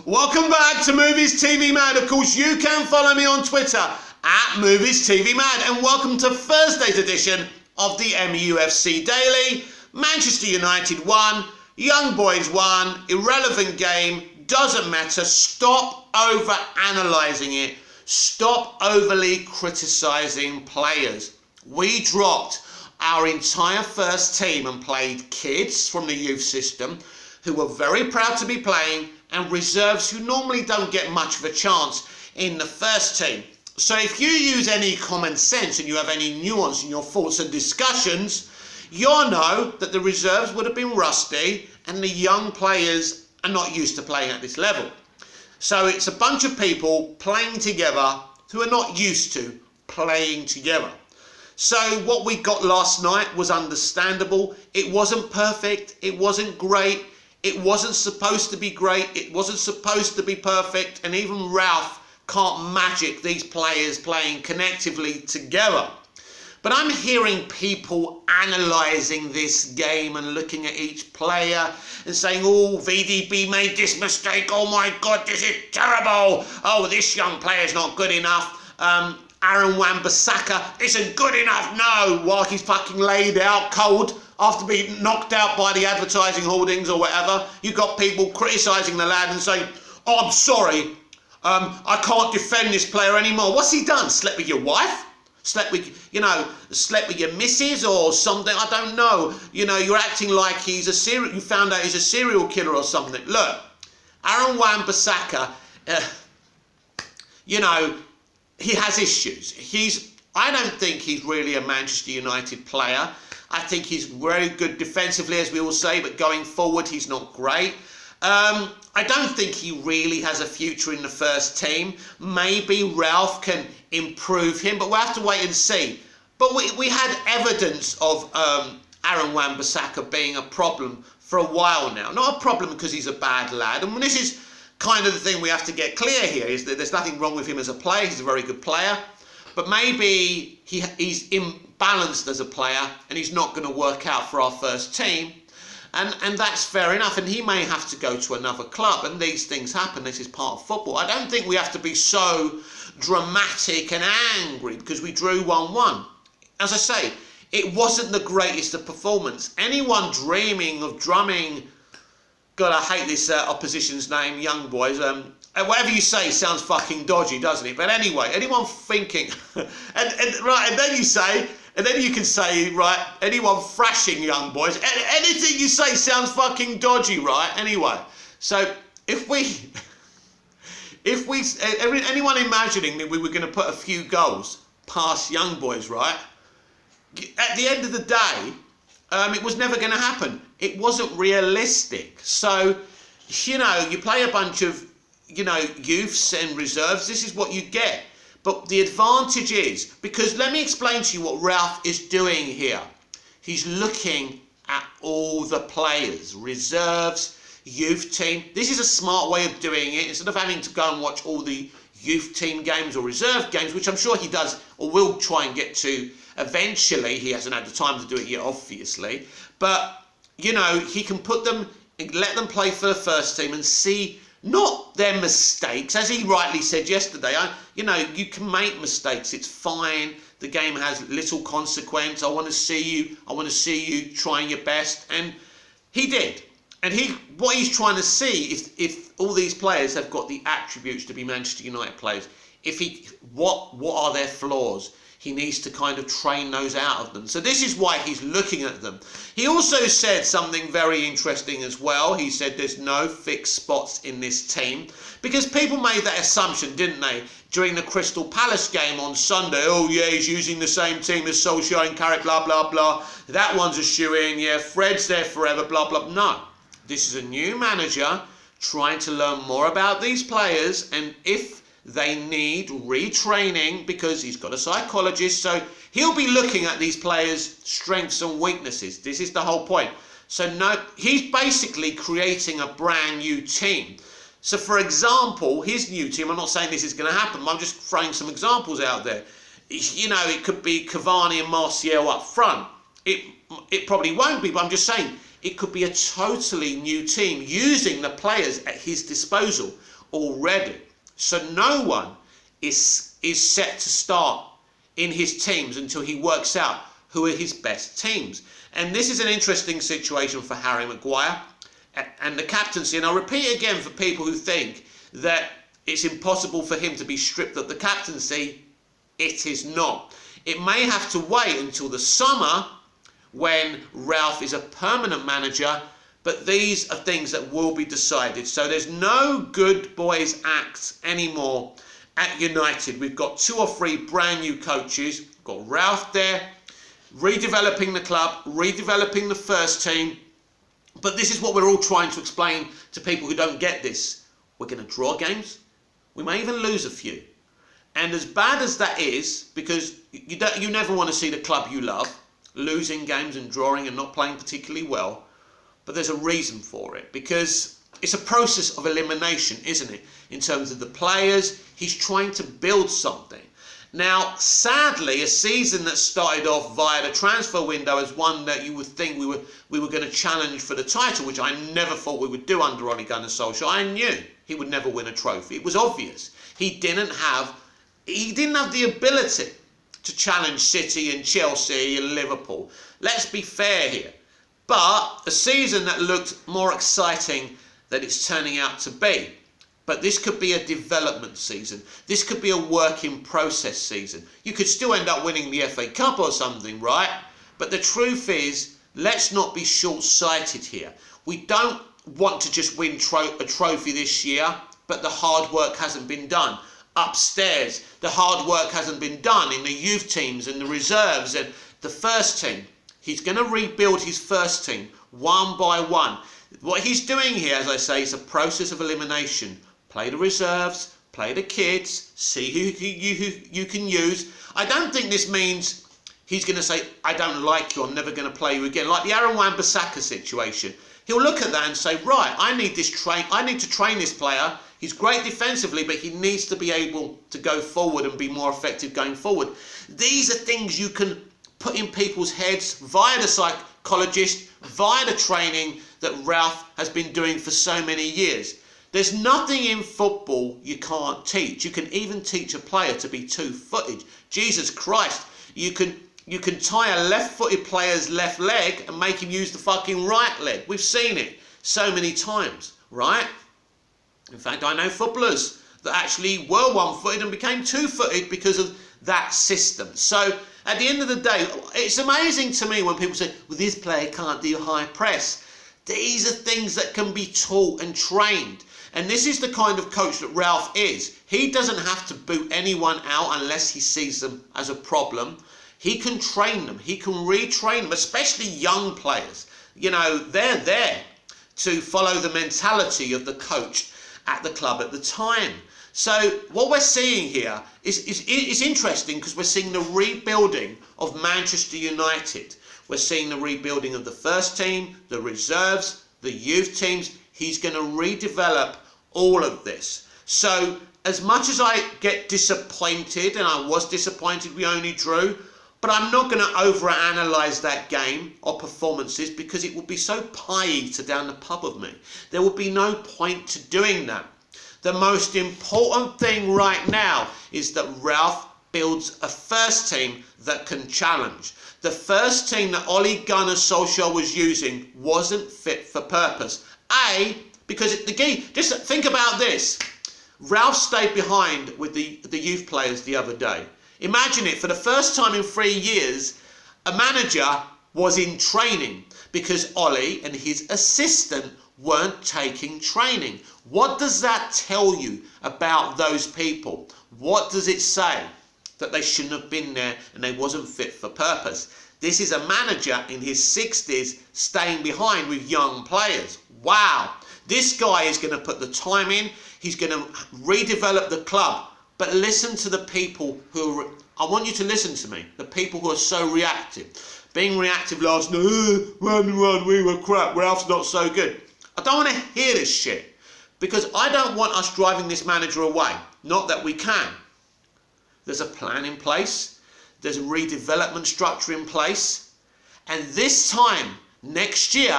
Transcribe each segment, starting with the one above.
Welcome back to Movies TV Mad. Of course, you can follow me on Twitter at Movies TV Mad. And welcome to Thursday's edition of the MUFC Daily. Manchester United won, Young Boys won, irrelevant game, doesn't matter. Stop over-analysing it. Stop overly criticising players. We dropped our entire first team and played kids from the youth system who were very proud to be playing and reserves who normally don't get much of a chance in the first team. So if you use any common sense and you have any nuance in your thoughts and discussions, you'll know that the reserves would have been rusty and the young players are not used to playing at this level. So it's a bunch of people playing together who are not used to playing together. So what we got last night was understandable. It wasn't perfect. It wasn't great. It wasn't supposed to be great. It wasn't supposed to be perfect. And even Ralf can't magic these players playing connectively together. But I'm hearing people analysing this game and looking at each player and saying, oh, VDB made this mistake. Oh, my God, this is terrible. Oh, this young player's not good enough. Aaron Wambasaka isn't good enough. No, while he's fucking laid out cold after being knocked out by the advertising hoardings or whatever. You've got people criticising the lad and saying, oh, I'm sorry. I can't defend this player anymore. What's he done? Slept with your wife? Slept with your missus or something? I don't know. You know, you're acting like you found out he's a serial killer or something. Look, Aaron Wan-Bissaka, he has issues. I don't think he's really a Manchester United player. I think he's very good defensively, as we all say, but going forward, he's not great. I don't think he really has a future in the first team. Maybe Ralf can improve him, but we'll have to wait and see. But we had evidence of Aaron Wan-Bissaka being a problem for a while now. Not a problem because he's a bad lad. And this is kind of the thing we have to get clear here, is that there's nothing wrong with him as a player. He's a very good player. But maybe he's imbalanced as a player and he's not going to work out for our first team. And that's fair enough, and he may have to go to another club, and these things happen. This is part of football. I don't think we have to be so dramatic and angry because we drew 1-1. As I say, it wasn't the greatest of performance. Anyone dreaming of drumming, God, I hate this opposition's name, Young Boys, whatever you say sounds fucking dodgy, doesn't it? But anyway, anyone thinking, and then you can say, right, anyone thrashing Young Boys, anything you say sounds fucking dodgy, right? Anyway, so anyone imagining that we were going to put a few goals past Young Boys, right? At the end of the day, it was never going to happen. It wasn't realistic. So, you play a bunch of, youths and reserves. This is what you get. But the advantage is, because let me explain to you what Ralf is doing here. He's looking at all the players, reserves, youth team. This is a smart way of doing it. Instead of having to go and watch all the youth team games or reserve games, which I'm sure he does or will try and get to eventually. He hasn't had the time to do it yet, obviously. But, he can put them, let them play for the first team and see not their mistakes, as he rightly said yesterday. You can make mistakes. It's fine. The game has little consequence. I want to see you trying your best, and he did. And what he's trying to see is if all these players have got the attributes to be Manchester United players. What are their flaws? He needs to kind of train those out of them. So this is why he's looking at them. He also said something very interesting as well. He said there's no fixed spots in this team. Because people made that assumption, didn't they? During the Crystal Palace game on Sunday. Oh, yeah, he's using the same team as Solskjaer and Carrick, blah, blah, blah. That one's a shoe-in. Yeah, Fred's there forever, blah, blah. No. This is a new manager trying to learn more about these players. And if they need retraining, because he's got a psychologist, so he'll be looking at these players' strengths and weaknesses. This is the whole point. So no, he's basically creating a brand new team. So for example, his new team, I'm not saying this is going to happen, I'm just throwing some examples out there. It could be Cavani and Martial up front. It probably won't be, but I'm just saying it could be a totally new team using the players at his disposal. already. So no one is set to start in his teams until he works out who are his best teams. And this is an interesting situation for Harry Maguire and the captaincy. And I'll repeat again for people who think that it's impossible for him to be stripped of the captaincy. It is not. It may have to wait until the summer when Ralf is a permanent manager, but these are things that will be decided. So there's no good boys act anymore at United. We've got 2 or 3 brand new coaches. We've got Ralf there, redeveloping the club, redeveloping the first team. But this is what we're all trying to explain to people who don't get this. We're going to draw games. We may even lose a few. And as bad as that is, because you never want to see the club you love losing games and drawing and not playing particularly well, but there's a reason for it, because it's a process of elimination, isn't it? In terms of the players, he's trying to build something. Now, sadly, a season that started off via the transfer window as one that you would think we were going to challenge for the title, which I never thought we would do under Ole Gunnar Solskjaer. I knew he would never win a trophy. It was obvious. He didn't have the ability to challenge City and Chelsea and Liverpool. Let's be fair here. But a season that looked more exciting than it's turning out to be. But this could be a development season. This could be a work in process season. You could still end up winning the FA Cup or something, right? But the truth is, let's not be short-sighted here. We don't want to just win a trophy this year, but the hard work hasn't been done. Upstairs, the hard work hasn't been done in the youth teams and the reserves and the first team. He's going to rebuild his first team one by one. What he's doing here, as I say, is a process of elimination. Play the reserves, play the kids, see who you can use. I don't think this means he's going to say, I don't like you, I'm never going to play you again. Like the wambasaka situation. He'll look at that and say, right, I need to train this player. He's great defensively, but he needs to be able to go forward and be more effective going forward. These are things you can put in people's heads via the psychologist, via the training that Ralf has been doing for so many years. There's nothing in football you can't teach. You can even teach a player to be two-footed. Jesus Christ, you can tie a left-footed player's left leg and make him use the fucking right leg. We've seen it so many times, right? In fact, I know footballers that actually were one-footed and became two-footed because of that system. So at the end of the day, it's amazing to me when people say, well, this player can't do high press. These are things that can be taught and trained. And this is the kind of coach that Ralf is. He doesn't have to boot anyone out unless he sees them as a problem. He can train them. He can retrain them, especially young players. You know, they're there to follow the mentality of the coach at the club at the time. So what we're seeing here is interesting, because we're seeing the rebuilding of Manchester United. We're seeing the rebuilding of the first team, the reserves, the youth teams. He's going to redevelop all of this. So as much as I get disappointed, and I was disappointed we only drew, but I'm not going to overanalyze that game or performances, because it would be so pie-eater down the pub of me. There would be no point to doing that. The most important thing right now is that Ralf builds a first team that can challenge. The first team that Ole Gunnar Solskjaer was using wasn't fit for purpose. Because just think about this. Ralf stayed behind with the youth players the other day. Imagine it, for the first time in 3 years, a manager was in training because Ole and his assistant weren't taking training. What does that tell you about those people? What does it say? That they shouldn't have been there and they wasn't fit for purpose. This is a manager in his 60s staying behind with young players. Wow. This guy is going to put the time in. He's going to redevelop the club. But listen to the people who are, I want you to listen to me, the people who are so reactive. Being reactive last night, we were crap, Ralph's not so good. I don't want to hear this shit, because I don't want us driving this manager away. Not that we can. There's a plan in place. There's a redevelopment structure in place. And this time, next year,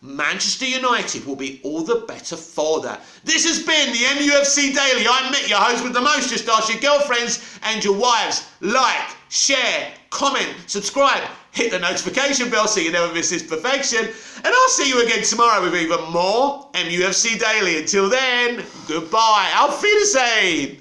Manchester United will be all the better for that. This has been the MUFC Daily. I'm Mick, your host with the most. Just ask your girlfriends and your wives. Like, share, comment, subscribe, hit the notification bell so you never miss this perfection. And I'll see you again tomorrow with even more MUFC Daily. Until then, goodbye. Auf Wiedersehen.